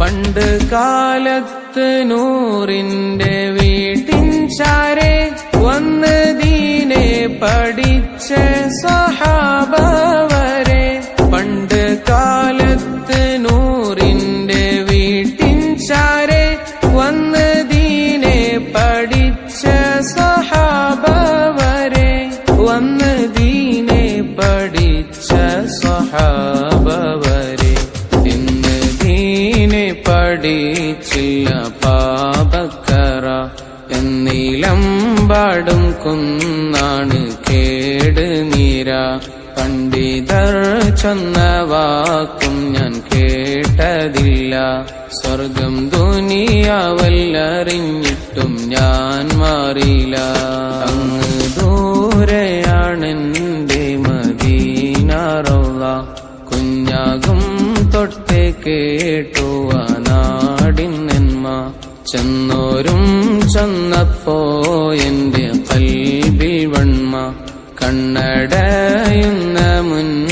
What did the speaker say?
പണ്ട് കാലത്ത് നൂറിന്റെ വീട്ടിൻ ചാരെ വന്ന് ദീനെ പഠിച്ച സ്വഹാബ വരെ. പണ്ട് കാലത്ത് നൂറിന്റെ വീട്ടിൻ ചാരെ വന്ന് ദീനെ പഠിച്ച സ്വഹാബ വരെ. വന്ന് ദീനെ പഠിച്ച സ്വഹാബ വരെ. ഇന്ന് ദീനെ പഠിച്ചില്ല പാപക്കറ. എന്നീലമ്പാടും കുന്നാണ് കേട് നീര. പണ്ഡിതർ ചൊന്ന വാക്കും ഞാൻ കേട്ടതില്ല. സ്വർഗം ദുനിയാവല്ലറിഞ്ഞിട്ടും ഞാൻ മാറിയില്ല. അങ്ങ് ദൂരെയാണെന്റെ മദീന റൗള. കുഞ്ഞാകും തൊട്ടേ കേട്ടു ആ നാടിൻ നന്മ. ചെന്നോരും ചെന്നപ്പോ എന്റെ ഖൽബിൽ വൺമ. കണ്ണടയുന്ന മുൻ